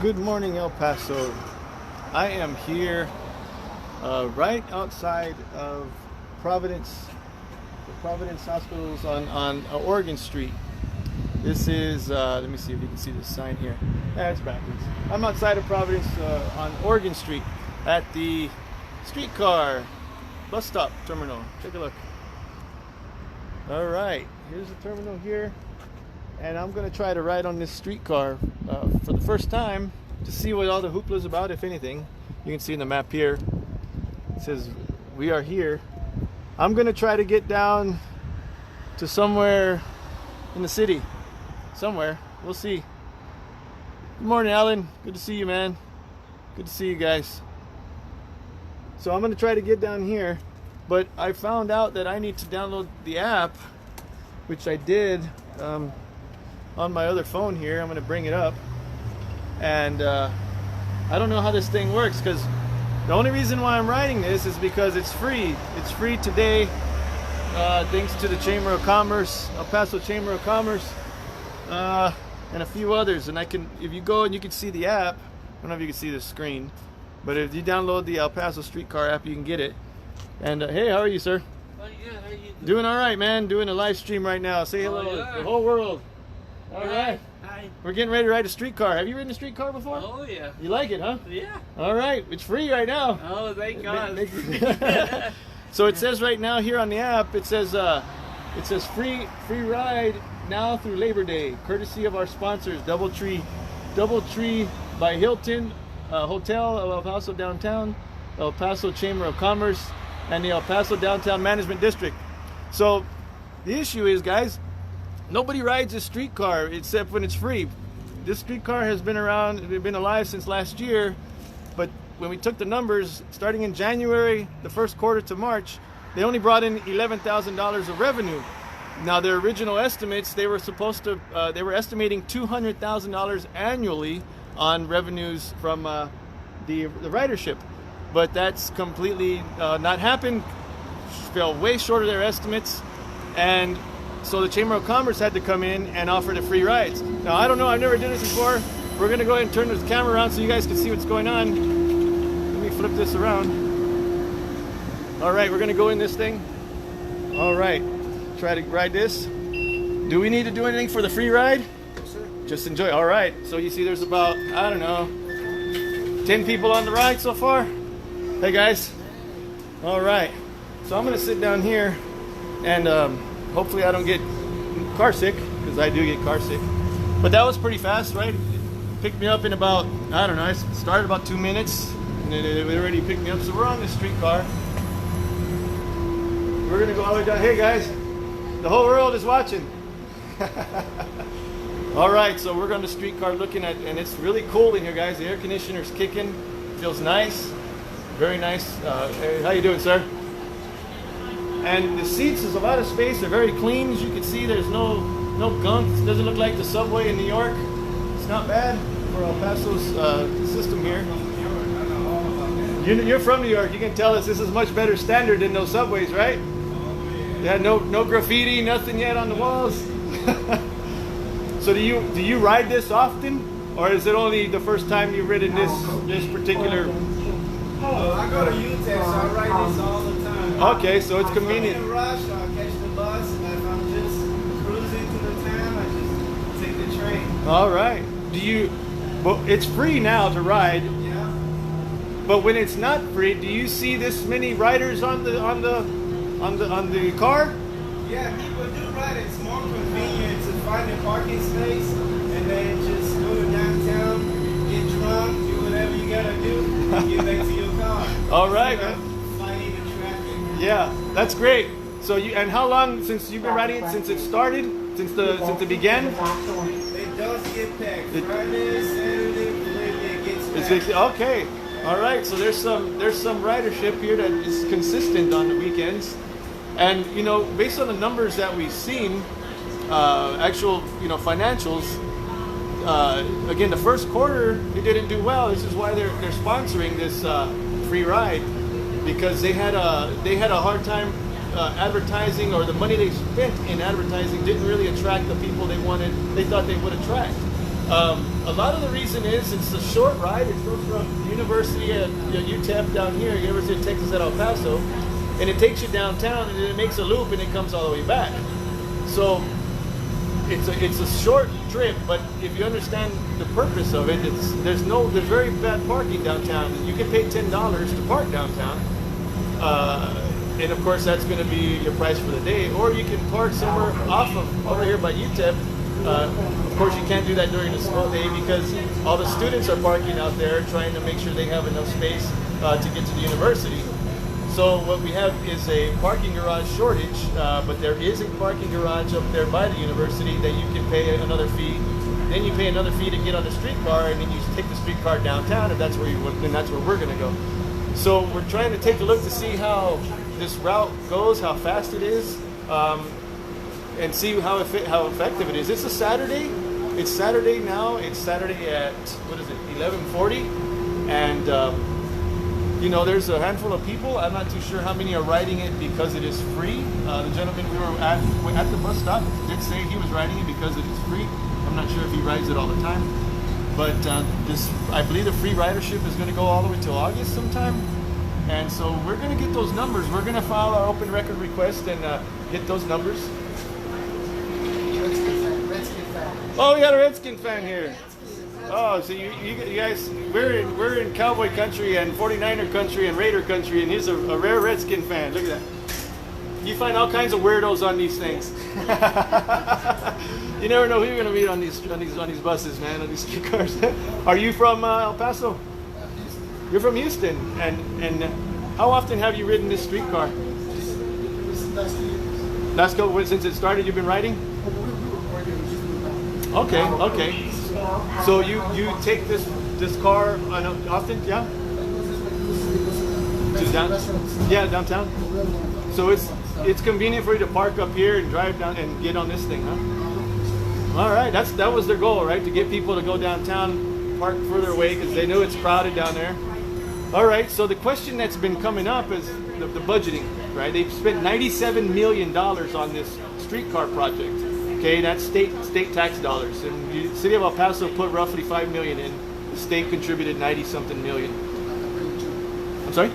Good morning, El Paso. I am here right outside of Providence, the Providence Hospitals on Oregon Street. This is, let me see if you can see this sign here. It's backwards. I'm outside of Providence on Oregon Street at the Streetcar bus stop terminal. Take a look. All right, here's the terminal here. And I'm going to try to ride on this streetcar for the first time to see what all the hoopla is about, if anything. You can see in the map here, it says we are here. I'm going to try to get down to somewhere in the city. Somewhere. We'll see. Good morning, Alan. Good to see you, man. Good to see you guys. So I'm going to try to get down here, but I found out that I need to download the app, which I did on my other phone here. I'm going to bring it up, and I don't know how this thing works, because the only reason why I'm writing this is because it's free. It's free today, thanks to the Chamber of Commerce, El Paso Chamber of Commerce, and a few others. And if you go and you can see the app, I don't know if you can see the screen, but if you download the El Paso Streetcar app, you can get it. And hey, how are you, sir? Oh, yeah, how are you doing? Doing all right, man. Doing a live stream right now. Say hello to the whole world. All right. Hi. We're getting ready to ride a streetcar. Have you ridden a streetcar before? Oh, yeah. You like it, huh? Yeah. All right. It's free right now. Oh, thank God. So it says right now here on the app, it says free ride now through Labor Day, courtesy of our sponsors, DoubleTree by Hilton Hotel of El Paso Downtown, El Paso Chamber of Commerce, and the El Paso Downtown Management District. So the issue is, guys, nobody rides a streetcar except when it's free. This streetcar has been around, it's been alive since last year, but when we took the numbers, starting in January, the first quarter to March, they only brought in $11,000 of revenue. Now, their original estimates, they were estimating $200,000 annually on revenues from the ridership. But that's completely not happened, fell way short of their estimates, and so the Chamber of Commerce had to come in and offer the free rides. Now, I don't know, I've never done this before. We're going to go ahead and turn this camera around so you guys can see what's going on. Let me flip this around. All right, we're going to go in this thing. All right, try to ride this. Do we need to do anything for the free ride? Yes, sir. Just enjoy. All right, so you see there's about, I don't know, 10 people on the ride so far. Hey, guys. All right, so I'm going to sit down here and hopefully I don't get car sick, because I do get car sick. But that was pretty fast, right? It picked me up in about, I don't know, I started about 2 minutes, and it already picked me up. So we're on this streetcar. We're going to go all the way down. Hey, guys, the whole world is watching. All right, so we're on the streetcar looking at, and it's really cool in here, guys. The air conditioner's kicking. Feels nice. Very nice. Hey, how you doing, sir? And the seats, there's a lot of space. They're very clean. As you can see, there's no gunk. It doesn't look like the subway in New York. It's not bad for El Paso's system here. You're from New York. You can tell us this is much better standard than those subways, right? Yeah, no graffiti, nothing yet on the walls. So do you ride this often, or is it only the first time you've ridden this particular? Oh, I go to UTEX, so I ride this all the time. Okay, so it's convenient. If I'm in a rush, I'll catch the bus, and if I'm just cruising to the town, I just take the train. All right. Well, it's free now to ride. Yeah. But when it's not free, do you see this many riders on the car? Yeah, people do ride. It's more convenient to find a parking space and then just go to downtown, get drunk, do whatever you gotta do, and get back to your car. All right, Instead man. of fighting the traffic. Yeah, that's great. So and how long since you've been riding it? Since it started? Since it began? It does get packed. Friday, Saturday, it gets packed. Okay. All right. So there's some ridership here that is consistent on the weekends, and based on the numbers that we've seen, actual financials. Again, the first quarter they didn't do well. This is why they're sponsoring this free ride, because they had a hard time advertising, or the money they spent in advertising didn't really attract the people they thought they would attract. A lot of the reason is it's a short ride. It goes from the university at UTEP down here, University of Texas at El Paso, and it takes you downtown, and then it makes a loop, and it comes all the way back. So it's a short trip, but if you understand the purpose of it, there's very bad parking downtown. You can pay $10 to park downtown, and of course that's going to be your price for the day. Or you can park somewhere off of over here by UTEP. Of course, you can't do that during the school day because all the students are parking out there trying to make sure they have enough space to get to the university. So what we have is a parking garage shortage, but there is a parking garage up there by the university that you can pay another fee. Then you pay another fee to get on the streetcar, and then you take the streetcar downtown, and that's where we're going to go. So we're trying to take a look to see how this route goes, how fast it is, and see how effective it is. It's a Saturday. It's Saturday now. It's Saturday at 11:40, and you know, there's a handful of people. I'm not too sure how many are riding it because it is free. The gentleman we were at the bus stop did say he was riding it because it is free. I'm not sure if he rides it all the time, but I believe the free ridership is going to go all the way till August sometime. And so we're going to get those numbers. We're going to file our open record request and get those numbers. Oh, we got a Redskin fan here. Oh, so you guys, we're in Cowboy country and 49er country and Raider country, and he's a rare Redskin fan. Look at that. You find all kinds of weirdos on these things. You never know who you're going to meet on these buses, man, on these streetcars. Are you from El Paso? You're from Houston, and how often have you ridden this streetcar? Last couple since it started, you've been riding? Okay. So you take this car often, yeah? To downtown. So it's convenient for you to park up here and drive down and get on this thing, huh? All right, that was their goal, right? To get people to go downtown, park further away because they know it's crowded down there. All right, so the question that's been coming up is the budgeting, right? They've spent $97 million on this streetcar project. Okay, that's state tax dollars, and the city of El Paso put roughly $5 million in. The state contributed 90-something million. I'm sorry?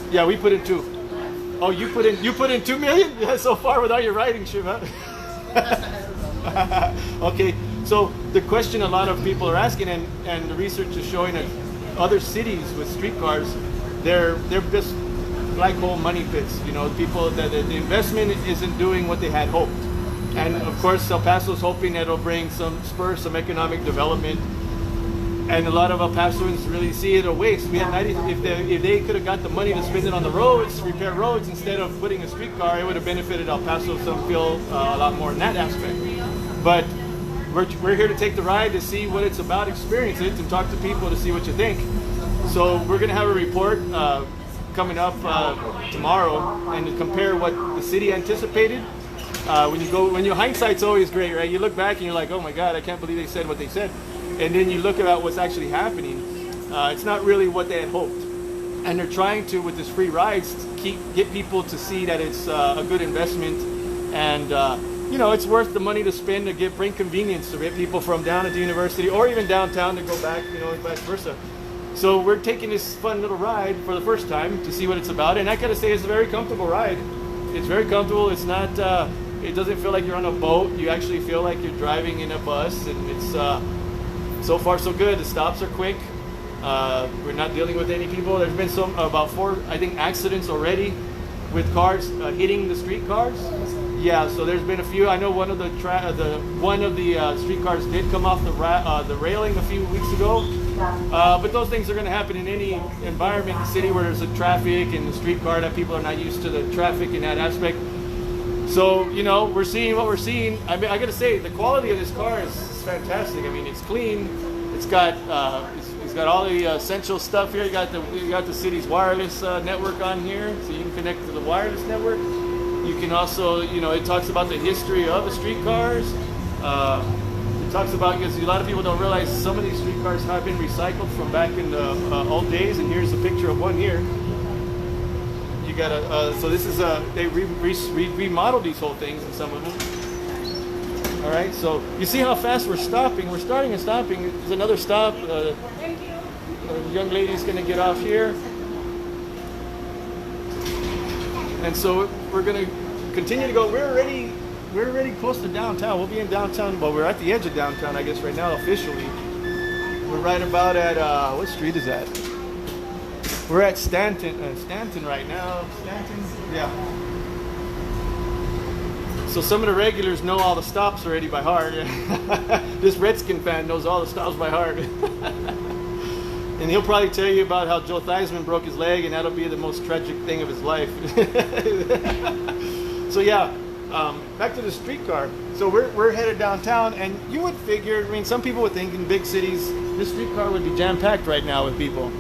Yeah, we put in 2. Oh, you put in $2 million? Yeah, so far without your riding ship, huh? Okay, so the question a lot of people are asking, and the research is showing that other cities with streetcars, they're just black hole money pits. You know, people that the investment isn't doing what they had hoped. And of course, El Paso's hoping that it'll bring some economic development. And a lot of El Pasoans really see it a waste. We had if they could have got the money to spend it on the roads, repair roads, instead of putting a streetcar, it would have benefited El Paso some feel a lot more in that aspect. But we're here to take the ride to see what it's about, experience it, and talk to people to see what you think. So we're going to have a report coming up tomorrow and to compare what the city anticipated. When hindsight's always great, right? You look back and you're like, oh my God, I can't believe they said what they said. And then you look at what's actually happening. It's not really what they had hoped. And they're trying to, with this free rides, get people to see that it's a good investment. And, you know, it's worth the money to spend to bring convenience to get people from down at the university or even downtown to go back, you know, and vice versa. So we're taking this fun little ride for the first time to see what it's about. And I gotta say, it's a very comfortable ride. It's very comfortable. It's not... it doesn't feel like you're on a boat. You actually feel like you're driving in a bus, and it's so far so good. The stops are quick. We're not dealing with any people. There's been about 4, I think, accidents already with cars hitting the streetcars. Yeah, so there's been a few. I know one of the streetcars did come off the railing a few weeks ago. But those things are going to happen in any environment in the city where there's a traffic and the streetcar, that people are not used to the traffic in that aspect. So, you know, we're seeing what we're seeing. I mean, I got to say, the quality of this car is fantastic. I mean, it's clean. It's got all the essential stuff here. You got the city's wireless network on here, so you can connect to the wireless network. You can also, you know, it talks about the history of the streetcars. It talks about, because a lot of people don't realize some of these streetcars have been recycled from back in the old days, and here's a picture of one here. You got so this is they remodeled these whole things, and some of them. All right, so you see how fast we're stopping. We're starting and stopping. There's another stop. The young lady's going to get off here. And so we're going to continue to go. We're already close to downtown. We'll be in downtown. Well, we're at the edge of downtown, I guess, right now officially. We're right about at what street is that? We're at Stanton right now. Stanton, yeah. So some of the regulars know all the stops already by heart. This Redskin fan knows all the stops by heart. And he'll probably tell you about how Joe Theismann broke his leg, and that'll be the most tragic thing of his life. So yeah, back to the streetcar. So we're headed downtown, and you would figure, I mean, some people would think in big cities, this streetcar would be jam-packed right now with people.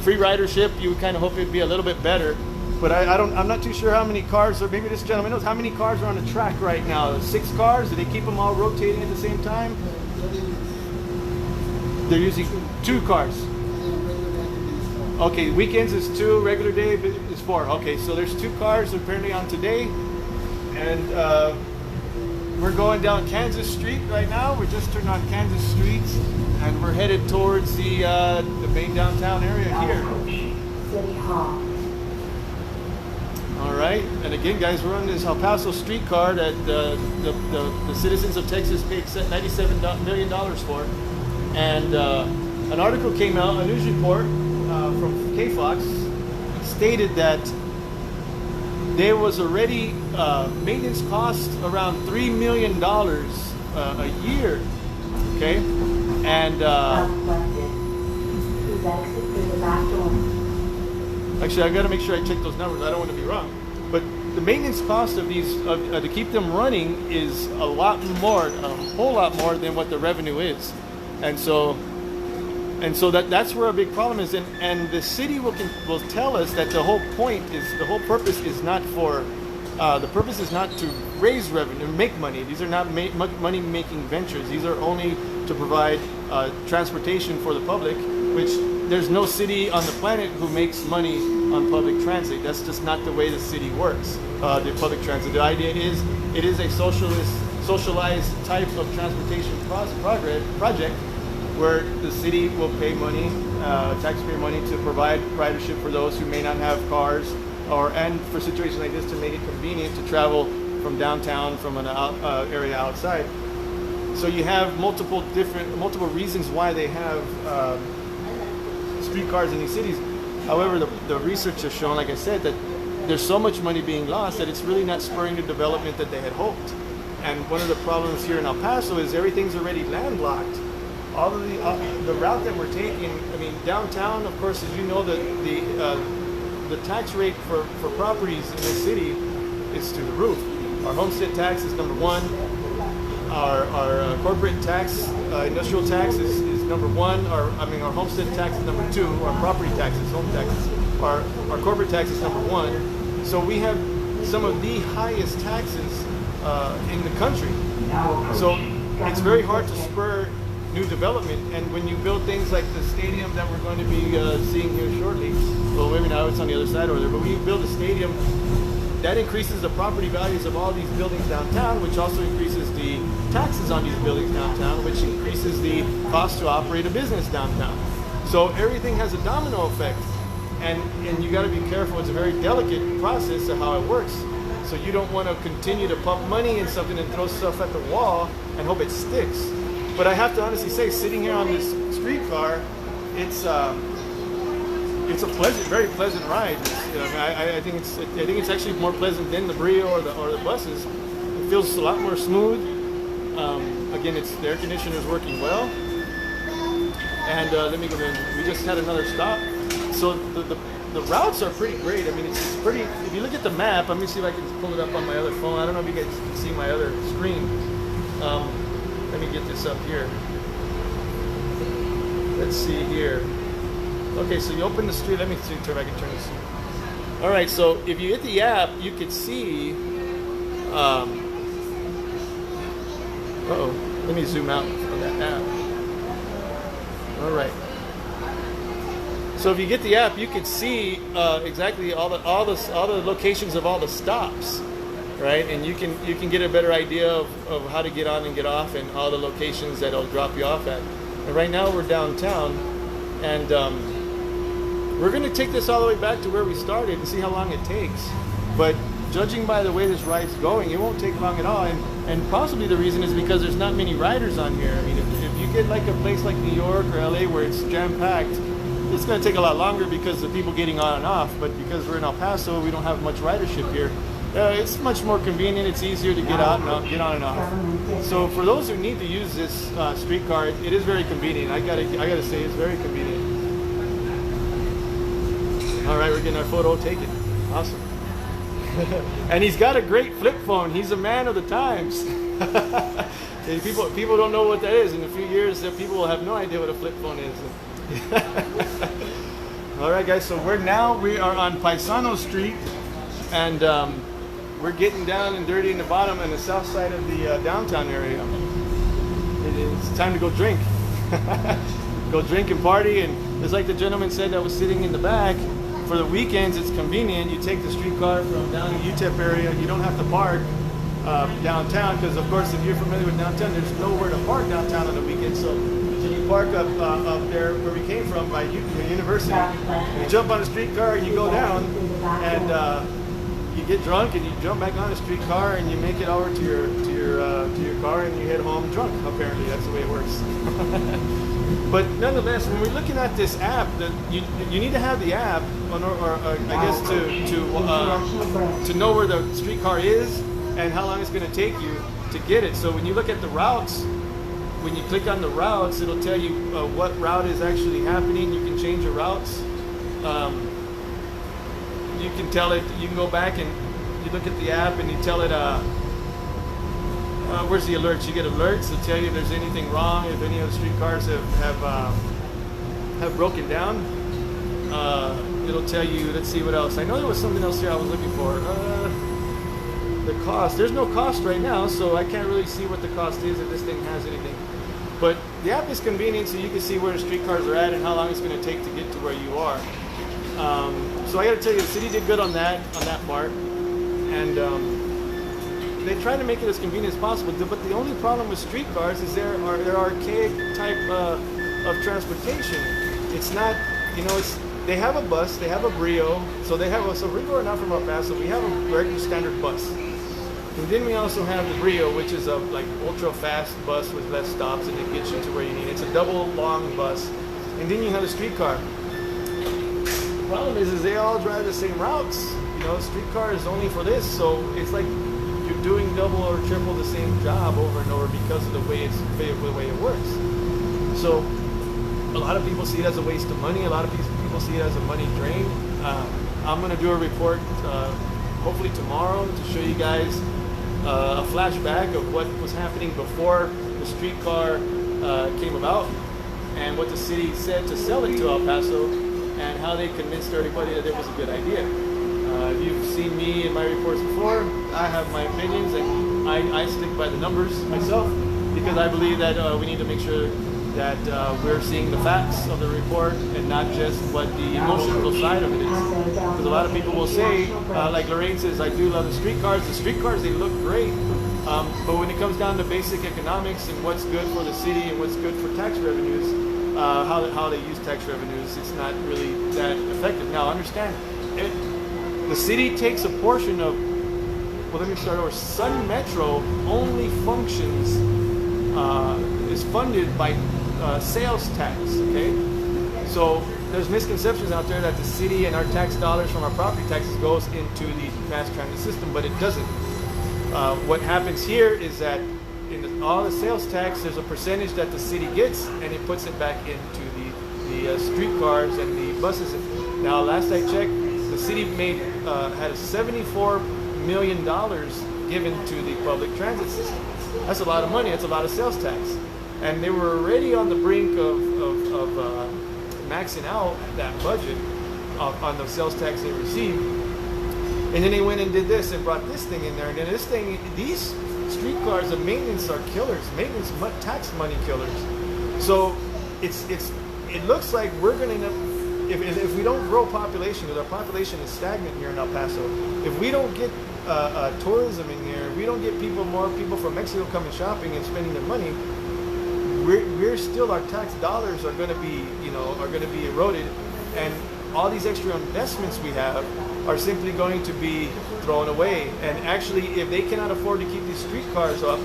Free ridership, you would kind of hope it'd be a little bit better. But I'm not too sure how many cars, or maybe this gentleman knows how many cars are on the track right now. 6 cars? Do they keep them all rotating at the same time? They're using 2 cars. Okay, weekends is 2, regular day is 4. Okay, so there's 2 cars apparently on today. And we're going down Kansas Street right now. We're just turned on Kansas Street, and we're headed towards the main downtown area here. City Hall. All right, and again, guys, we're on this El Paso streetcar that the citizens of Texas paid $97 million for. And an article came out, a news report from KFOX, stated that there was already maintenance costs around $3 million a year. Okay, and actually, I got to make sure I check those numbers. I don't want to be wrong. But the maintenance cost of these, to keep them running, is a lot more, a whole lot more than what the revenue is. And so that's where a big problem is. And the city will tell us that the whole purpose is not for, the purpose is not to raise revenue, make money. These are not money-making ventures. These are only to provide transportation for the public, which there's no city on the planet who makes money on public transit. That's just not the way the city works, the public transit. The idea is it is a socialized type of transportation project where the city will pay money, taxpayer money, to provide ridership for those who may not have cars, and for situations like this to make it convenient to travel from downtown, from an area outside. So you have multiple reasons why they have streetcars in these cities. However, the research has shown, like I said, that there's so much money being lost that it's really not spurring the development that they had hoped. And one of the problems here in El Paso is everything's already landlocked. All of the route that we're taking, I mean, downtown, of course, as you know, the tax rate for properties in this city is through the roof. Our homestead tax is number 1. Our corporate tax, industrial tax is number 1. Our homestead tax is number 2. Our property taxes, home taxes, our corporate tax is number 1. So we have some of the highest taxes in the country. So it's very hard to spur new development. And when you build things like the stadium that we're going to be seeing here shortly, well, maybe now it's on the other side over there, but when you build a stadium, that increases the property values of all these buildings downtown, which also increases the taxes on these buildings downtown, which increases the cost to operate a business downtown. So everything has a domino effect, and you got to be careful. It's a very delicate process of how it works. So you don't want to continue to pump money in something and throw stuff at the wall and hope it sticks. But I have to honestly say, sitting here on this streetcar, it's a very pleasant ride. I think it's actually more pleasant than the Brio or the buses. It feels a lot more smooth. Again, the air conditioner is working well. And let me go in. We just had another stop. So the routes are pretty great. I mean, it's pretty. If you look at the map, let me see if I can pull it up on my other phone. I don't know if you guys can see my other screen. Let me get this up here. Let's see here. Okay, so you open the street. Let me see if I can turn this. All right, so if you hit the app, you could see. Let me zoom out on that app. All right. So if you get the app, you could see exactly all the locations of all the stops. right? And you can get a better idea of how to get on and get off and all the locations that it'll drop you off at. And right now we're downtown, and we're going to take this all the way back to where we started and see how long it takes. But judging by the way this ride's going, it won't take long at all. And possibly the reason is because there's not many riders on here. I mean, if you get like a place like New York or LA where it's jam-packed, it's going to take a lot longer because of people getting on and off. But because we're in El Paso, we don't have much ridership here. It's much more convenient. It's easier to get out and out, get on and off. So for those who need to use this streetcar, it is very convenient. I gotta say, it's very convenient. All right, we're getting our photo taken. Awesome. And he's got a great flip phone. He's a man of the times. People don't know what that is. In a few years, people will have no idea what a flip phone is. All right, guys. So we are on Paisano Street, and we're getting down and dirty in the bottom and the south side of the downtown area. It is time to go drink. Go drink and party. And it's like the gentleman said that was sitting in the back. For the weekends, it's convenient. You take the streetcar from down the UTEP area. You don't have to park downtown because, of course, if you're familiar with downtown, there's nowhere to park downtown on the weekend. So you park up there where we came from by the university. You jump on a streetcar and you go down, and you get drunk and you jump back on a streetcar and you make it over to your car and you head home drunk. Apparently, that's the way it works. But nonetheless, when we're looking at this app, you need to have the app, or I guess to know where the streetcar is and how long it's going to take you to get it. So when you look at the routes, when you click on the routes, it'll tell you what route is actually happening. You can change your routes. You can tell it. You can go back and you look at the app and you tell it. Where's the alerts? You get alerts to tell you if there's anything wrong, if any of the streetcars have broken down. It'll tell you. Let's see what else. I know there was something else here I was looking for. The cost. There's no cost right now, so I can't really see what the cost is if this thing has anything. But the app is convenient, so you can see where the streetcars are at and how long it's going to take to get to where you are. So I got to tell you, the city did good on that part, and they try to make it as convenient as possible. But the only problem with streetcars is they're archaic type of transportation. It's not, they have a bus, they have a Brio, so Ringo are not from El Paso. We have a regular standard bus, and then we also have the Brio, which is a like ultra fast bus with less stops, and it gets you to where you need. It's a double long bus, and then you have a streetcar. The problem is they all drive the same routes. Streetcar is only for this, so it's like you're doing double or triple the same job over and over because of the way it works. So a lot of people see it as a waste of money. A lot of people see it as a money drain. I'm going to do a report hopefully tomorrow to show you guys a flashback of what was happening before the streetcar came about and what the city said to sell it to El Paso and how they convinced everybody that it was a good idea. You've seen me in my reports before. I have my opinions, and I stick by the numbers myself because I believe that we need to make sure that we're seeing the facts of the report and not just what the emotional side of it is. Because a lot of people will say, like Lorraine says, I do love the streetcars. The streetcars, they look great. But when it comes down to basic economics and what's good for the city and what's good for tax revenues, how they use tax revenues, it's not really that effective. Now, understand, the city takes a portion of, well, let me start over. Sun Metro only functions, is funded by sales tax, okay? So there's misconceptions out there that the city and our tax dollars from our property taxes goes into the mass transit system, but it doesn't. What happens here is that in all the sales tax, there's a percentage that the city gets, and it puts it back into the streetcars and the buses. Now, last I checked, the city had $74 million given to the public transit system. That's a lot of money. That's a lot of sales tax. And they were already on the brink of maxing out that budget on the sales tax they received. And then they went and did this and brought this thing in there. And then these streetcars, the maintenance are killers. Maintenance tax money killers. So it looks like we're going to end up, if we don't grow population, because our population is stagnant here in El Paso, if we don't get tourism in here, we don't get more people from Mexico coming shopping and spending their money, we're still, our tax dollars are going to be, eroded, and all these extra investments we have are simply going to be thrown away. And actually, if they cannot afford to keep these streetcars up,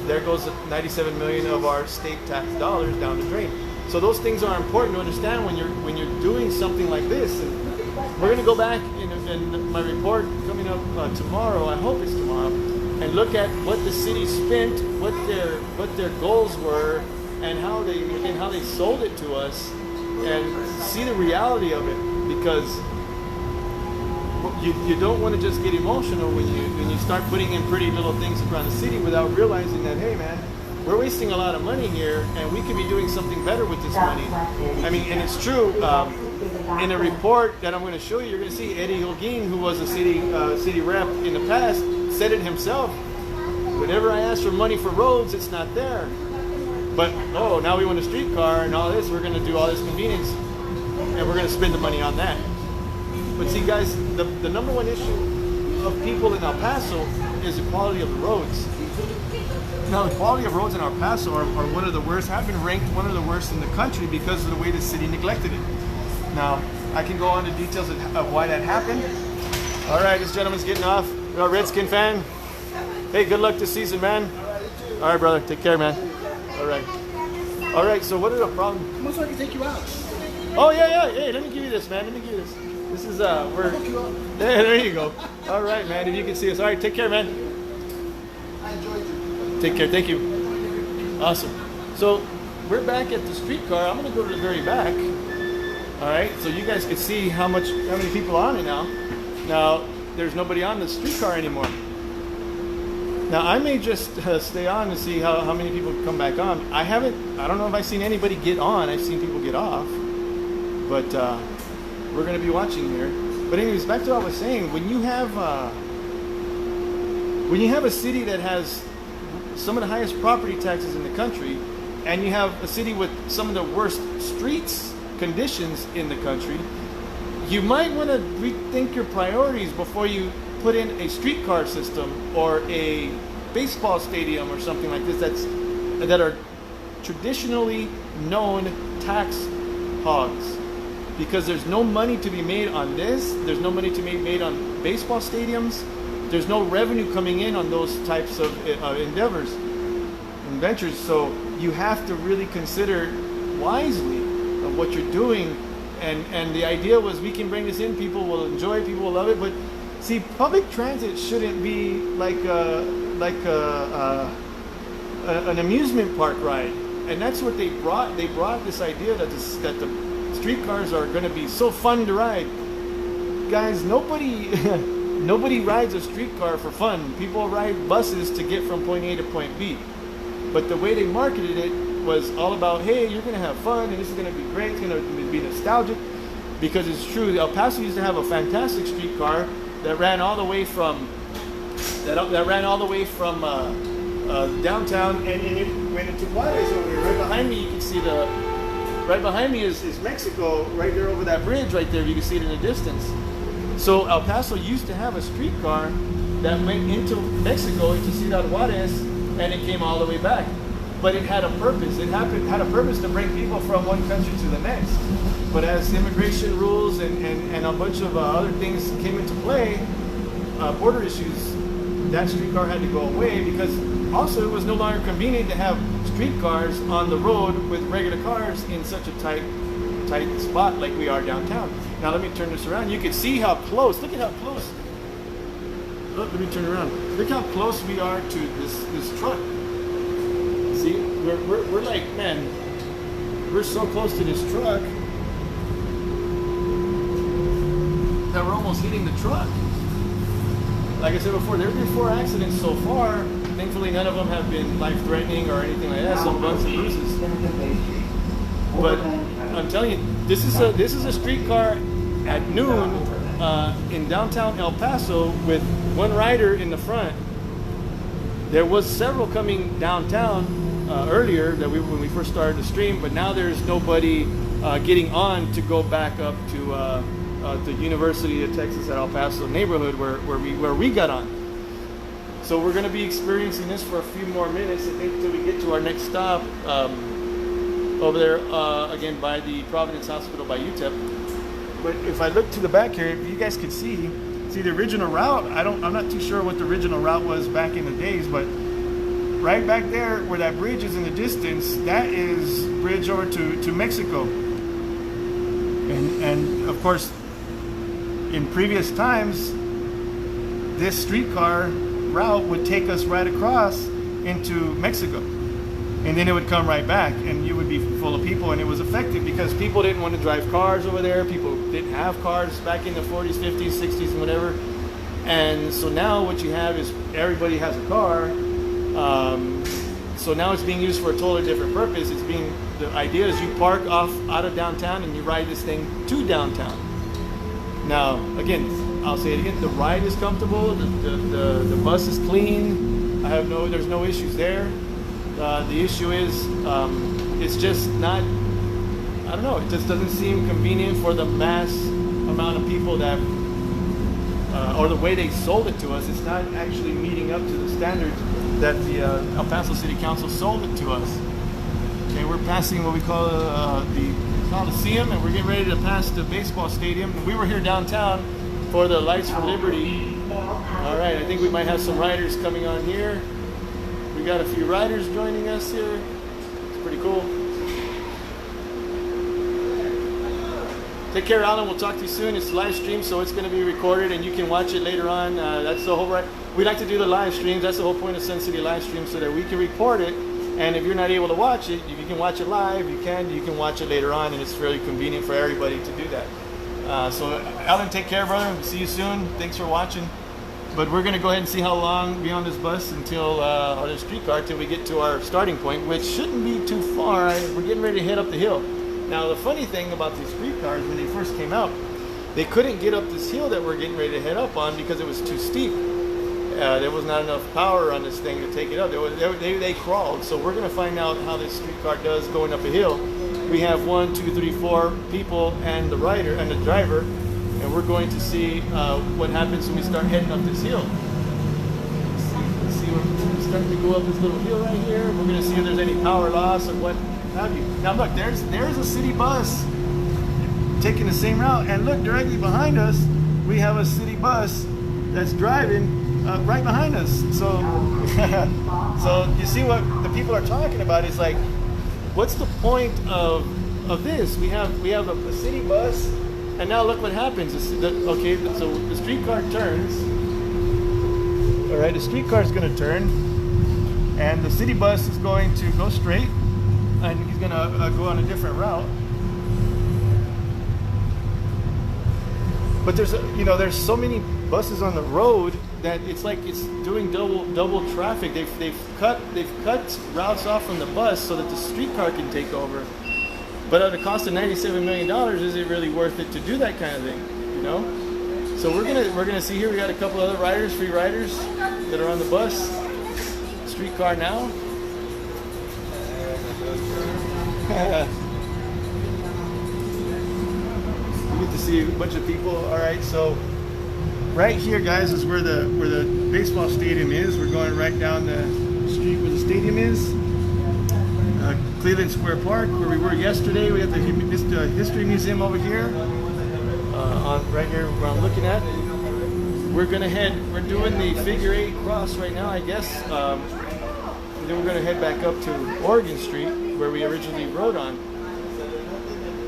there goes 97 million of our state tax dollars down the drain. So those things are important to understand when you're doing something like this. And we're going to go back in my report coming up tomorrow. I hope it's tomorrow, and look at what the city spent, what their goals were, and how they sold it to us, and see the reality of it. Because you don't want to just get emotional when you start putting in pretty little things around the city without realizing that, hey man, we're wasting a lot of money here, and we could be doing something better with this money. I mean, and it's true. In a report that I'm going to show you, you're going to see Eddie Holguin, who was a city rep in the past, said it himself. Whenever I ask for money for roads, it's not there. But now we want a streetcar and all this. We're going to do all this convenience, and we're going to spend the money on that. But see, guys, the number one issue of people in El Paso is the quality of the roads. Now, the quality of roads in El Paso are one of the worst, have been ranked one of the worst in the country because of the way the city neglected it. Now, I can go on to details of why that happened. All right, this gentleman's getting off. You're a Redskin fan? Hey, good luck this season, man. All right, brother. Take care, man. All right. All right, so what are the problems? Come on so I can take you out. Oh, yeah. Hey, let me give you this, man. Let me give you this. This is, we're... Yeah, there you go. All right, man. If you can see us. All right, take care, man. I enjoyed you. Take care. Thank you. Awesome. So, we're back at the streetcar. I'm going to go to the very back. All right, so you guys can see how many people are on it now. Now, there's nobody on the streetcar anymore. Now, I may just stay on to see how many people come back on. I don't know if I've seen anybody get on. I've seen people get off. But we're going to be watching here. But anyways, back to what I was saying. When you have a city that has some of the highest property taxes in the country, and you have a city with some of the worst streets conditions in the country, you might want to rethink your priorities before you put in a streetcar system or a baseball stadium or something like this that are traditionally known tax hogs. Because there's no money to be made on this, there's no money to be made on baseball stadiums, there's no revenue coming in on those types of endeavors and ventures. So you have to really consider wisely of what you're doing, and the idea was we can bring this in, people will enjoy, people will love it. But see, public transit shouldn't be like an amusement park ride, and that's what they brought. They brought this idea that the streetcars are going to be so fun to ride. Guys, nobody rides a streetcar for fun. People ride buses to get from point A to point B. But the way they marketed it was all about, hey, you're going to have fun, and this is going to be great, it's going to be nostalgic. Because it's true, El Paso used to have a fantastic streetcar that ran all the way from downtown, and it went into Juarez over here. Right behind me, you can see right behind me is Mexico, right there over that bridge right there. You can see it in the distance. So El Paso used to have a streetcar that went into Mexico, into Ciudad Juarez, and it came all the way back. But it had a purpose. It had a purpose to bring people from one country to the next. But as immigration rules and a bunch of other things came into play, border issues, that streetcar had to go away, because also it was no longer convenient to have streetcars on the road with regular cars in such a tight spot like we are downtown. Now let me turn this around. You can see how close. Look at how close. Look, let me turn around. Look how close we are to this truck. See, we're like, man, we're so close to this truck that we're almost hitting the truck. Like I said before, there have been 4 accidents so far. Thankfully, none of them have been life-threatening or anything like that. Some bumps and bruises. But I'm telling you, this is a streetcar at noon in downtown El Paso with one rider in the front. There was several coming downtown earlier when we first started the stream, but now there's nobody getting on to go back up to the University of Texas at El Paso neighborhood where we got on. So we're going to be experiencing this for a few more minutes, I think, until we get to our next stop over there again by the Providence Hospital by UTEP. But if I look to the back here, if you guys could see the original route. I'm not too sure what the original route was back in the days, but right back there where that bridge is in the distance, that is bridge over to Mexico. And of course, in previous times, this streetcar route would take us right across into Mexico, and then it would come right back, and you would be full of people. And it was effective because people didn't want to drive cars over there. People didn't have cars back in the 40s, 50s, 60s, and whatever. And so now what you have is everybody has a car. So now it's being used for a totally different purpose. The idea is you park out of downtown and you ride this thing to downtown. Now, again, I'll say it again, the ride is comfortable, the bus is clean, there's no issues there. The issue is, it's just not, I don't know, it just doesn't seem convenient for the mass amount of people that, or the way they sold it to us. It's not actually meeting up to the standards that the El Paso City Council sold it to us. Okay, we're passing what we call the Coliseum, and we're getting ready to pass the baseball stadium. We were here downtown for the Lights for Liberty. All right, I think we might have some riders coming on here. We got a few riders joining us here. It's pretty cool. Take care, Alan. We'll talk to you soon. It's live stream, so it's going to be recorded, and you can watch it later on. That's the whole right. We like to do the live streams. That's the whole point of Sun City live stream, so that we can record it. And if you're not able to watch it, if you can watch it live, you can watch it later on, and it's fairly convenient for everybody to do that. So, Alan, take care, brother. See you soon. Thanks for watching. But we're going to go ahead and see how long we're on this bus until, or the streetcar, till we get to our starting point, which shouldn't be too far. We're getting ready to head up the hill. Now, the funny thing about these streetcars, when they first came out, they couldn't get up this hill that we're getting ready to head up on because it was too steep. There was not enough power on this thing to take it up. They crawled. So we're going to find out how this streetcar does going up a hill. We have 1, 2, 3, 4 people and the rider and the driver, and we're going to see what happens when we start heading up this hill. Let's see, we're starting to go up this little hill right here. We're going to see if there's any power loss or what have you. Now look, there's a city bus taking the same route, and look, directly behind us we have a city bus that's driving right behind us. So so you see what the people are talking about is like, what's the point of this? We have a city bus, and now look what happens. Okay, so the streetcar turns. All right, the streetcar is going to turn, and the city bus is going to go straight, and he's going to go on a different route. But there's so many buses on the road that it's like it's doing double traffic. They've cut routes off from the bus so that the streetcar can take over. But at a cost of $97 million, is it really worth it to do that kind of thing? You know? So we're gonna see here. We got a couple other riders, free riders, that are on the bus. Streetcar now. You get to see a bunch of people. All right, so right here, guys, is where the baseball stadium is. We're going right down the street where the stadium is. Cleveland Square Park, where we were yesterday. We have the History Museum over here. Right here where I'm looking at. We're we're doing the figure 8 cross right now, I guess. Then we're gonna head back up to Oregon Street, where we originally rode on.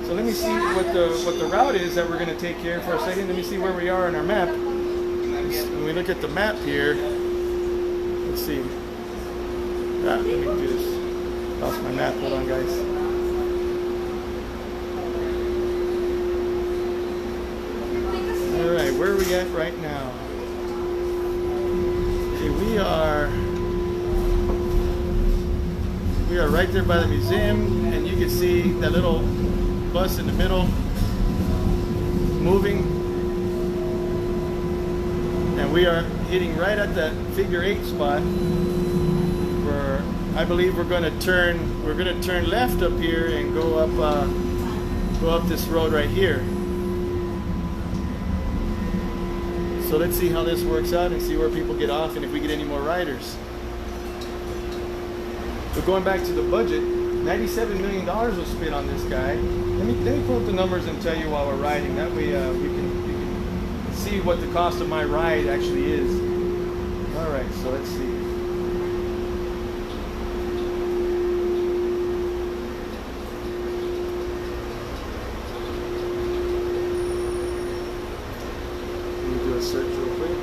So let me see what the route is that we're gonna take here for a second. Let me see where we are on our map. When we look at the map here, let's see. Let me do this. Lost my map. Hold on, guys. All right, where are we at right now? Okay, we are right there by the museum, and you can see that little bus in the middle moving, and we are hitting right at the figure 8 spot where I believe we're going to turn left up here and go up this road right here. So let's see how this works out and see where people get off and if we get any more riders. But going back to the budget, $97 million was spent on this guy. Let me pull up the numbers and tell you while we're riding. That way you can see what the cost of my ride actually is. All right, so let's see. Search real quick.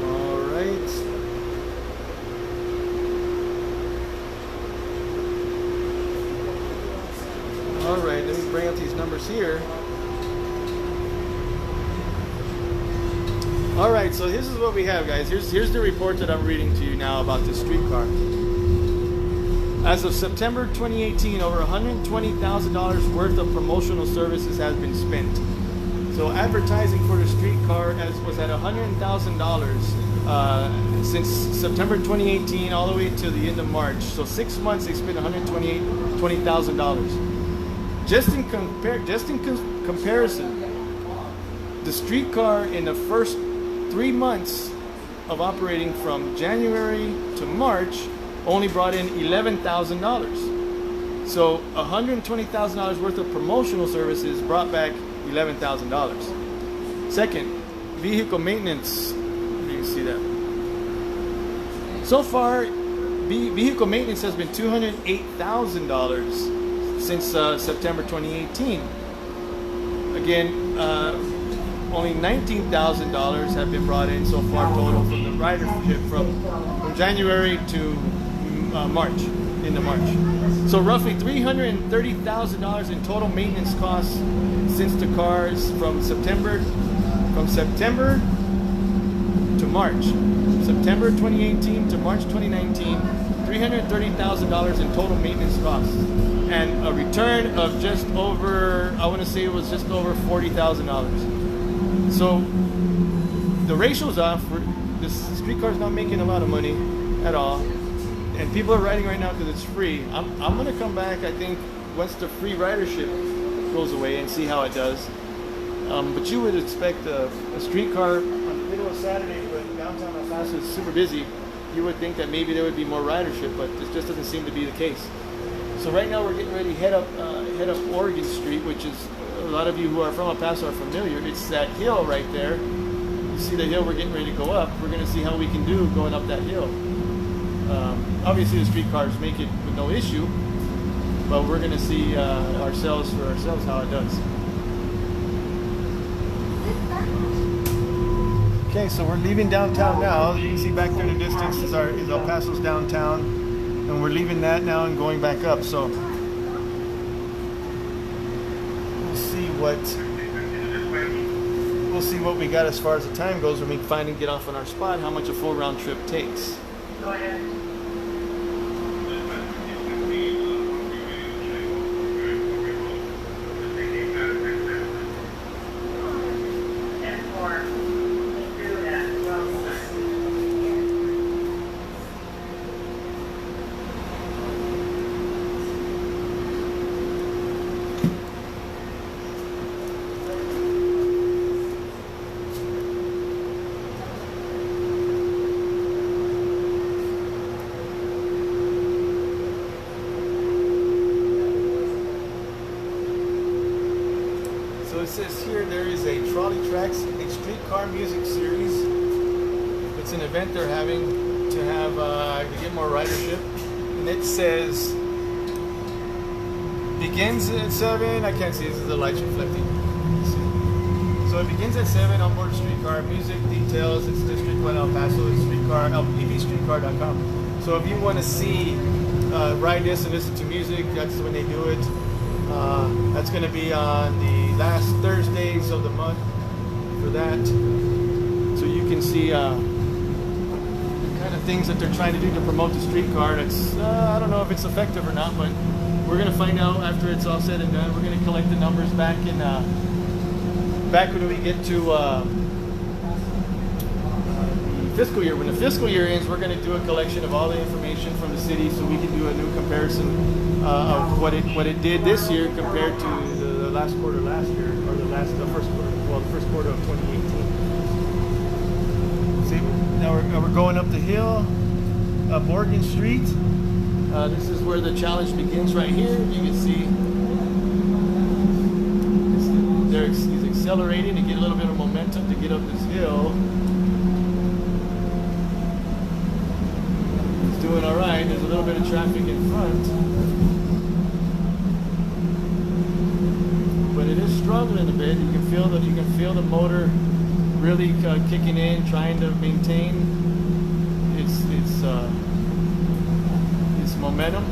All right. All right, let me bring up these numbers here. All right, so this is what we have, guys. Here's the report that I'm reading to you now about this streetcar. As of September 2018, over $120,000 worth of promotional services has been spent. So advertising for the streetcar was at $100,000 since September 2018 all the way to the end of March. So 6 months they spent $120,000. Just in comparison, the streetcar in the first 3 months of operating from January to March only brought in $11,000. So $120,000 worth of promotional services brought back $11,000. Second, vehicle maintenance. You can see that. So far, vehicle maintenance has been $208,000 since September 2018. Again, only $19,000 have been brought in so far total from the ridership from January to March, into March. So roughly $330,000 in total maintenance costs since the cars from September to March. September 2018 to March 2019, $330,000 in total maintenance costs. And a return of just over, I want to say it was just over $40,000. So the ratio's off. This streetcar's not making a lot of money at all. And people are riding right now because it's free. I'm going to come back, I think, once the free ridership goes away and see how it does. But you would expect a streetcar on the middle of Saturday when downtown El Paso is super busy. You would think that maybe there would be more ridership, but this just doesn't seem to be the case. So right now we're getting ready to head up Oregon Street, which is, a lot of you who are from El Paso are familiar. It's that hill right there. You see the hill we're getting ready to go up. We're going to see how we can do going up that hill. Obviously the streetcars make it with no issue, but we're going to see ourselves how it does. Okay, so we're leaving downtown now. You can see back there in the distance is El Paso's downtown, and we're leaving that now and going back up. So we'll see what we got as far as the time goes when we finally get off on our spot, how much a full round trip takes. Go ahead. So it says here there is a Trolley Tracks, a streetcar music series. It's an event they're having to have to get more ridership, and it says begins at 7. I can't see. This is the lights reflecting. So it begins at 7 on board streetcar. Music details. It's the Streetcar El Paso. It's streetcar lpvstreetcar.com. So if you want to see ride this and listen to music, that's when they do it. That's going to be on the last Thursdays of the month for that. So you can see the kind of things that they're trying to do to promote the streetcar. That's I don't know if it's effective or not, but we're going to find out after it's all said and done. We're going to collect the numbers back in back when we get to the fiscal year. When the fiscal year ends, we're going to do a collection of all the information from the city so we can do a new comparison of what it did this year compared to the last quarter last year, or the first quarter, well, the first quarter of 2018. See, now we're going up the hill, up Oregon Street. This is where the challenge begins right here. You can see he's accelerating to get a little bit of momentum to get up this hill. He's doing all right. There's a little bit of traffic in front, but it is struggling a bit. You can feel the motor really kicking in, trying to maintain its momentum.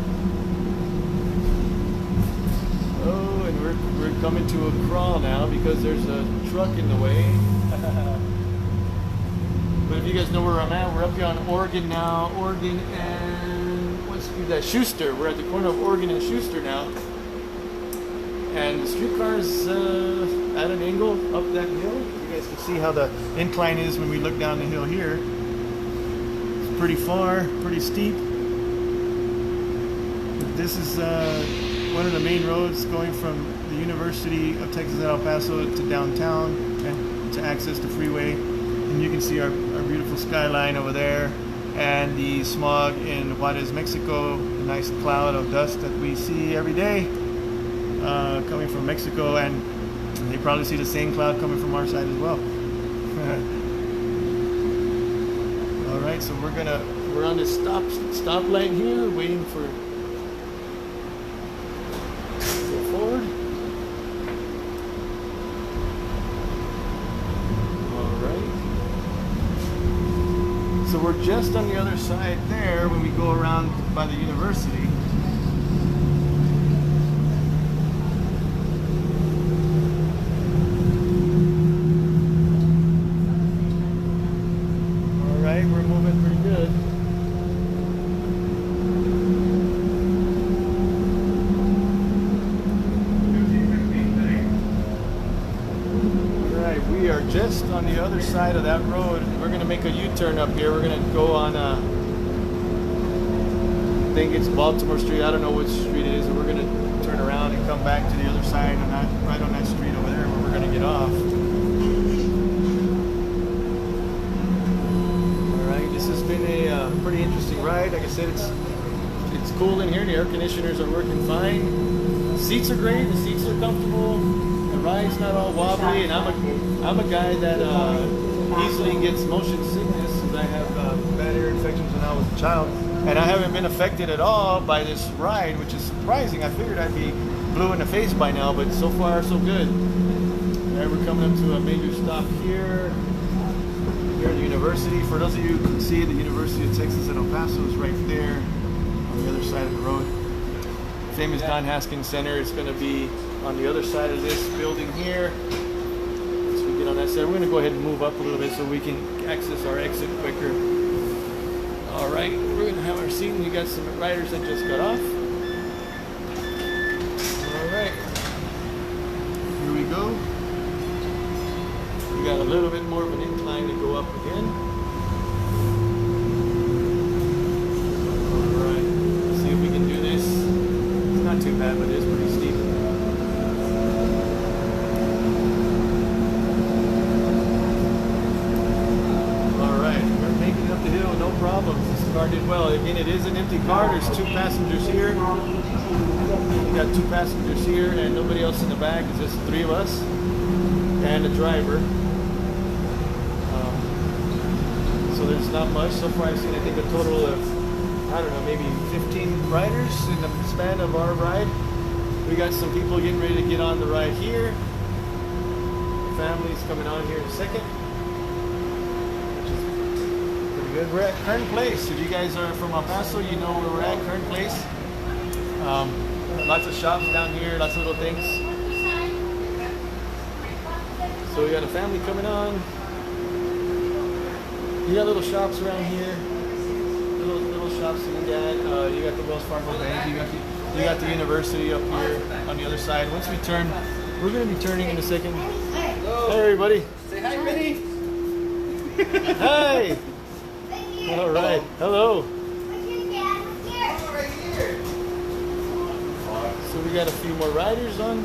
Oh, and we're coming to a crawl now because there's a truck in the way. But if you guys know where I'm at, we're up here on Oregon now. Oregon and what's that? Schuster. We're at the corner of Oregon and Schuster now. And the streetcar is at an angle up that hill. You guys can see how the incline is when we look down the hill here. It's pretty far, pretty steep. This is one of the main roads going from the University of Texas at El Paso to downtown and to access the freeway. And you can see our beautiful skyline over there and the smog in Juarez, Mexico, the nice cloud of dust that we see every day coming from Mexico, and they probably see the same cloud coming from our side as well. All right, so we're on this stoplight here, waiting for forward. Alright. So we're just on the other side there when we go around by the university. Alright, we're moving pretty good. We are just on the other side of that road. We're going to make a U-turn up here. We're going to go on, I think it's Baltimore Street. I don't know which street it is. And we're going to turn around and come back to the other side, and right on that street over there where we're going to get off. All right, this has been a pretty interesting ride. Like I said, it's cool in here. The air conditioners are working fine. The seats are great. The seats are comfortable. The ride's not all wobbly, and I'm a guy that easily gets motion sickness because I have bad ear infections when I was a child, and I haven't been affected at all by this ride, which is surprising. I figured I'd be blue in the face by now, but so far so good. All right, we're coming up to a major stop here. Here at the university. For those of you who can see, the University of Texas at El Paso is right there on the other side of the road. Famous Don Haskins Center is going to be on the other side of this building here. So we get on that side. We're going to go ahead and move up a little bit so we can access our exit quicker. All right, we're going to have our seat, and we got some riders that just got off. All right, here we go. We got a little bit more of an incline to go up again. All right, let's see if we can do this. It's not too bad, but it is pretty steep. No problems. This car did well. Again, it is an empty car. There's 2 passengers here. We got 2 passengers here and nobody else in the back. It's just 3 of us and a driver. So there's not much. So far I've seen, I think, a total of, I don't know, maybe 15 riders in the span of our ride. We got some people getting ready to get on the ride here. Families coming on here in a second. Good. We're at Kern Place. If you guys are from El Paso, you know where we're at, Kern Place. Lots of shops down here, lots of little things. So we got a family coming on. You got little shops around here. Little shops that you got. You got the Wells Fargo Bank. You got the university up here on the other side. Once we turn, we're going to be turning in a second. Hello. Hey everybody. Say hi, Vinny. Hi. All right. Hello. So we got a few more riders on.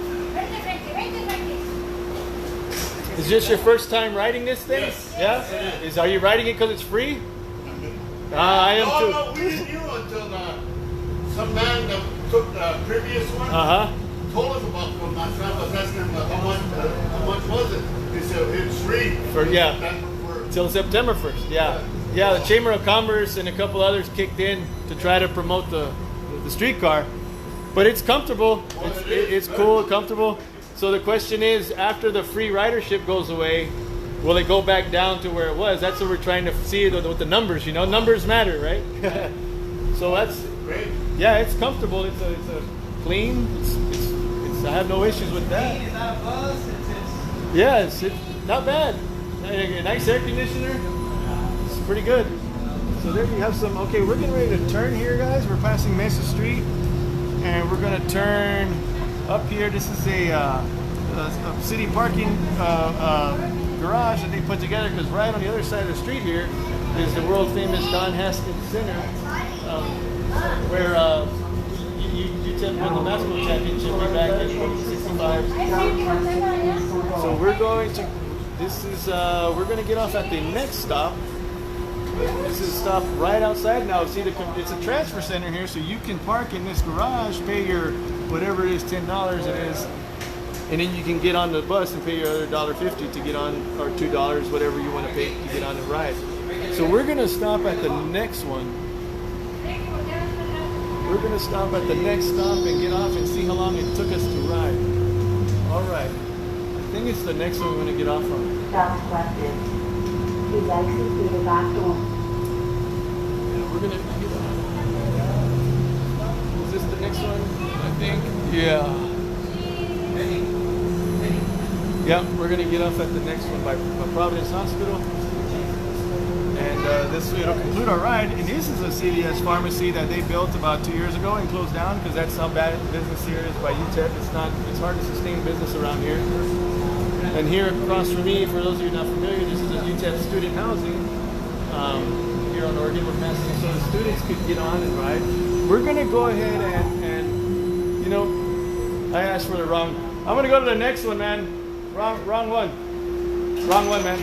Is this your first time riding this thing? Yes. Yeah? Are you riding it because it's free? I am too. No, we didn't knew until some man that took the previous one told us about from my son was asking him how much was it? He said it's free. Till September 1st. Yeah, the Chamber of Commerce and a couple others kicked in to try to promote the streetcar. But it's comfortable. It's cool, comfortable. So the question is, after the free ridership goes away, will it go back down to where it was? That's what we're trying to see with the numbers. You know, numbers matter, right? So that's Great. yeah, it's comfortable. It's a clean. It's I have no issues with that. It's not a buzz. Yeah, it's not bad. A nice air conditioner. It's pretty good. So there you have some. Okay, we're getting ready to turn here, guys. We're passing Mesa Street, and we're gonna turn up here. This is a city parking garage that they put together, because right on the other side of the street here is the world famous Don Haskins Center, where UTEP won the basketball championship way back in 1965. So we're going to. We're going to get off at the next stop. This is a stop right outside now. See, it's a transfer center here, so you can park in this garage, pay your whatever it is, $10 it is, and then you can get on the bus and pay your other $1.50 to get on, or $2, whatever you want to pay to get on the ride. So we're going to stop at the next one. We're going to stop at the next stop and get off and see how long it took us to ride. All right. I think it's the next one we're going to get off on. We're going to get on. Is this the next one? I think. Yeah. Yeah, we're going to get off at the next one by Providence Hospital. And this will conclude our ride. And this is a CVS pharmacy that they built about 2 years ago and closed down because that's how bad business here is by UTEP. It's hard to sustain business around here. And here across from me, for those of you not familiar, this is a UTEP student housing here on Oregon. We're passing so the students could get on and ride. We're going to go ahead and you know, I asked for the wrong. I'm going to go to the next one, man. Wrong one. Wrong one, man.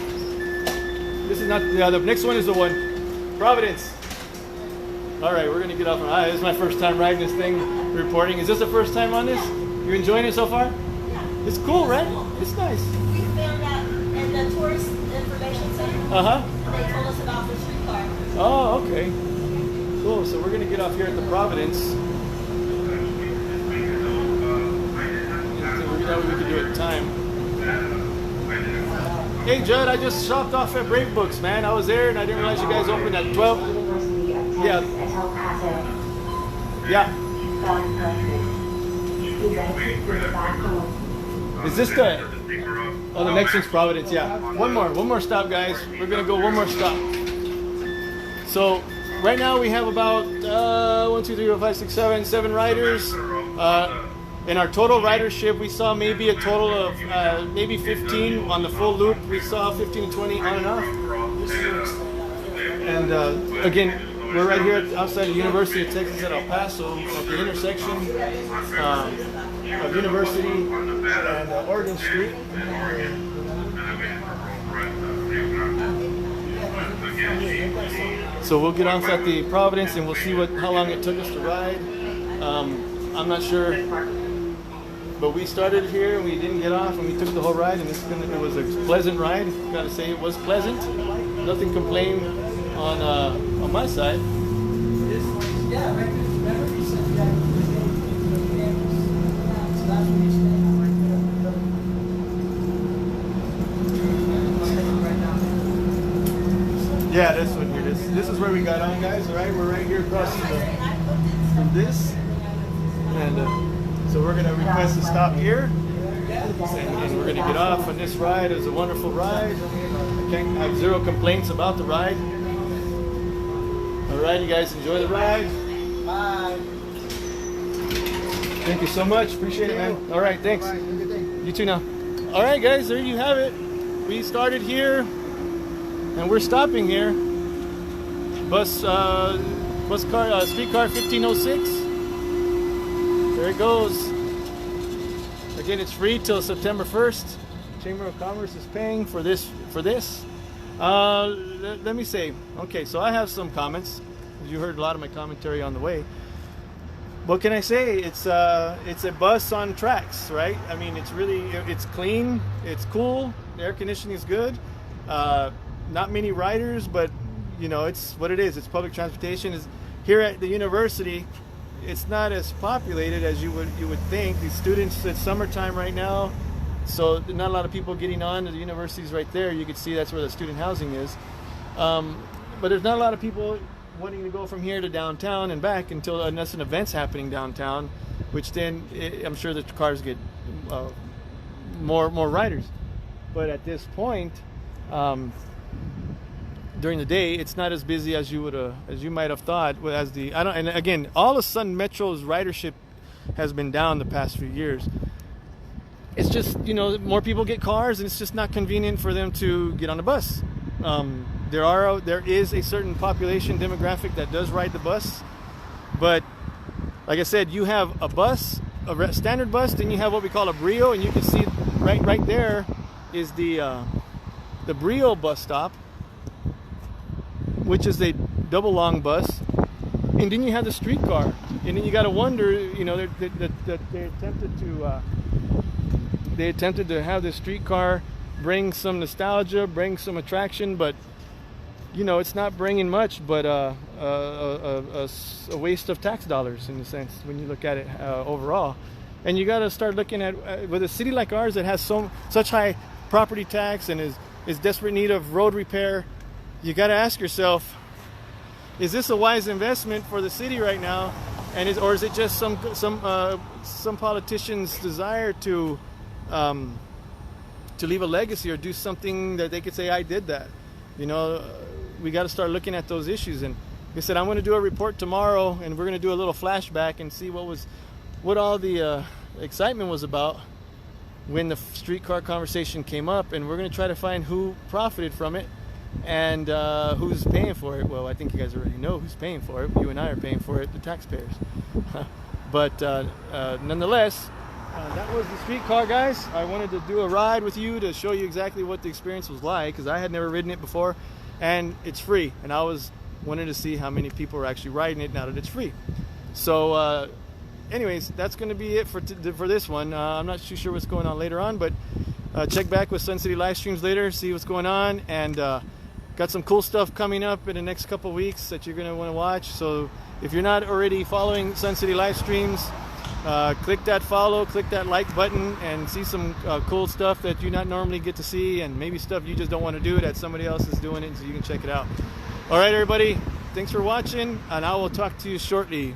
This is not, yeah, the next one is the one. Providence. All right, we're going to get off. This is my first time riding this thing, reporting. Is this the first time on this? You enjoying it so far? Yeah. It's cool, right? It's nice. We found out in the tourist information center. And they told us about the streetcar. Oh, okay. Cool. So we're going to get off here at the Providence. That way we can do it in time. Hey Judd, I just shopped off at Brave Books, man. I was there and I didn't realize you guys opened at 12. Yeah. Yeah. Is this the... Oh, the next one's Providence, yeah. One more stop, guys. We're gonna go one more stop. So, right now we have about 1, 2, 3, 4, 5, 6, 7 riders. In our total ridership, we saw maybe a total of maybe 15 on the full loop. We saw 15 to 20 on and off. And again, we're right here outside the University of Texas at El Paso, at the intersection of University and Oregon Street. So we'll get off at the Providence and we'll see how long it took us to ride. I'm not sure. But we started here and we didn't get off and we took the whole ride, and it was a pleasant ride. Gotta say it was pleasant. Nothing complained on my side. Yeah, right. Remember you said that. Yeah, this one here. This is where we got on, guys. All right, we're right here across from this, and so we're gonna request to stop here, and we're gonna get off on this ride. It was a wonderful ride. I have zero complaints about the ride. All right, you guys enjoy the ride. Bye. Thank you so much. Appreciate it, man. All right, thanks. You too now. All right, guys, there you have it. We started here, and we're stopping here. Streetcar 1506. There it goes. Again, it's free till September 1st. Chamber of Commerce is paying for this. Let me say, okay, so I have some comments. You heard a lot of my commentary on the way. What can I say? It's a bus on tracks, right? I mean, it's clean, it's cool, the air conditioning is good. Not many riders, but you know, it's what it is. It's public transportation. Is here at the university. It's not as populated as you would think. These students, it's summertime right now, so not a lot of people getting on. The university's right there. You can see that's where the student housing is. But there's not a lot of people wanting to go from here to downtown and back unless an event's happening downtown, which then I'm sure the cars get more riders. But at this point, during the day, it's not as busy as you might have thought. And again, all of a sudden, Metro's ridership has been down the past few years. It's just, you know, more people get cars, and it's just not convenient for them to get on the bus. There is a certain population demographic that does ride the bus, but like I said, you have a bus, a standard bus, then you have what we call a Brio, and you can see right there is the Brio bus stop, which is a double long bus, and then you have the Streetcar, and then you got to wonder, you know, they attempted to have the Streetcar bring some nostalgia, bring some attraction, but you know, it's not bringing much, but a waste of tax dollars in a sense when you look at it overall. And you got to start looking at with a city like ours that has such high property tax and is desperate need of road repair. You got to ask yourself, is this a wise investment for the city right now, or is it just some politician's desire to leave a legacy or do something that they could say, I did that? You know, we got to start looking at those issues. And like I said, I'm going to do a report tomorrow, and we're going to do a little flashback and see what all the excitement was about when the streetcar conversation came up, and we're going to try to find who profited from it and who's paying for it. Well, I think you guys already know who's paying for it. You and I are paying for it, the taxpayers. But nonetheless, that was the Streetcar, guys. I wanted to do a ride with you to show you exactly what the experience was like, because I had never ridden it before, and it's free. And I wanted to see how many people are actually riding it now that it's free. So anyways, that's going to be it for this one. I'm not too sure what's going on later on, but check back with Sun City live streams later, see what's going on, and got some cool stuff coming up in the next couple weeks that you're going to want to watch. So if you're not already following Sun City live streams, click that follow, click that like button, and see some cool stuff that you not normally get to see, and maybe stuff you just don't want to do that somebody else is doing it, so you can check it out. All right, everybody, thanks for watching, and I will talk to you shortly.